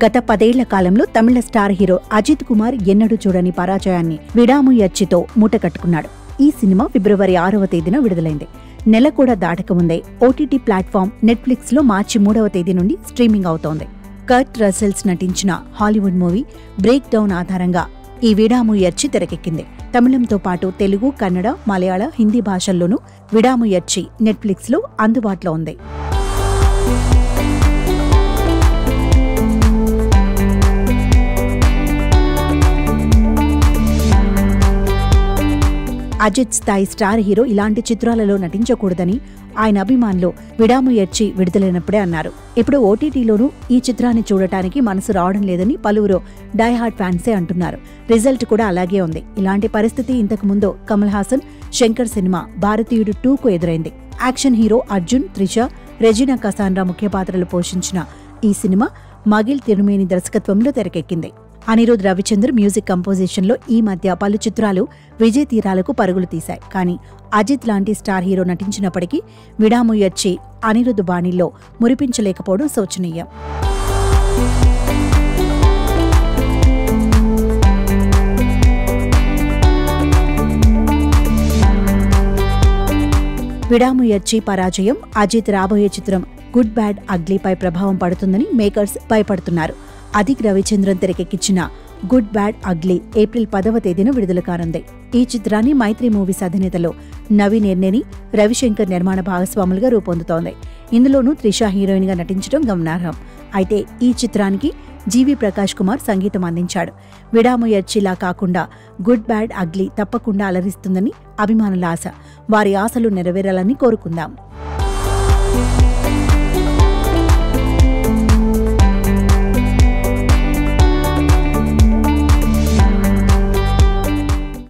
గత 10 ఏళ్ల కాలంలో తమిళ స్టార్ హీరో అజిత్ కుమార్ ఎన్నడూ చూడని పరాజయాన్ని విడాముయర్చితో మూటకట్టుకున్నాడు. ఈ సినిమా ఫిబ్రవరి 6వ తేదీన విడుదలైంది. నెల కూడా దాటకముందే ఓటీటీ ప్లాట్ఫామ్ నెట్ఫ్లిక్స్ లో మార్చి 3వ తేదీ నుండి స్ట్రీమింగ్ అవుతోంది. కర్ట్ రసెల్స్ నటించిన హాలీవుడ్ మూవీ బ్రేక్ డౌన్ ఆధారంగా ఈ విడాముయర్చి తెరకెక్కింది. తమిళంతో పాటు తెలుగు, కన్నడ, మలయాళ, హిందీ భాషల్లోనూ విడాముయర్చి నెట్ఫ్లిక్స్ లో అందుబాటులో ఉంది. అజిత్ స్థాయి స్టార్ హీరో ఇలాంటి చిత్రాలలో నటించకూడదని ఆయన అభిమానులు విడాముయర్చి విడుదలైనప్పుడే అన్నారు. ఇప్పుడు ఓటీటీలోనూ ఈ చిత్రాన్ని చూడటానికి మనసు రావడం లేదని పలువురు డైహార్డ్ ఫ్యాన్సే అంటున్నారు. రిజల్ట్ కూడా అలాగే ఉంది. ఇలాంటి పరిస్థితి ఇంతకు ముందు కమల్ హాసన్ శంకర్ సినిమా భారతీయుడు 2కు ఎదురైంది. Action hero Arjun, Trisha, Regina Cassandra ముఖ్య పాత్రలు పోషించిన ఈ సినిమా మగిల్ తిరుమేని దర్శకత్వంలో తెరకెక్కింది. అనిరుద్ రవిచంద్ర మ్యూజిక్ కంపోజిషన్లో ఈ మధ్య పలు చిత్రాలు విజయ్ తీరాలకు పరుగులు తీశాయి. కానీ అజిత్ లాంటి స్టార్ హీరో నటించినప్పటికీ విడాముయర్చి అనిరుద్ బాణీల్లో మురిపించలేకపోవడం శోచనీయం. విడాముయర్చి పరాజయం అజిత్ రాబోయే చిత్రం గుడ్ బ్యాడ్ అగ్లీపై ప్రభావం పడుతుందని మేకర్స్ భయపడుతున్నారు. అదిక్ రవిచంద్రన్ తెరకెక్కించిన గుడ్ బ్యాడ్ అగ్లీ ఏప్రిల్ 10వ తేదీన విడుదల కానుంది. ఈ చిత్రాన్ని మైత్రి మూవీస్ అధినేతలు నవీన్ ఎర్నేని, రవిశంకర్ నిర్మాణ భాగస్వాములుగా రూపొందుతోంది. ఇందులోనూ త్రిష హీరోయిన్ గా నటించడం గమనార్హం. అయితే ఈ చిత్రానికి జీవి ప్రకాష్ కుమార్ సంగీతం అందించాడు. విడాముయర్చిలా కాకుండా గుడ్ బ్యాడ్ అగ్లీ తప్పకుండా అలరిస్తుందని అభిమానుల ఆశ. వారి ఆశలు నెరవేరాలని కోరుకుందాం.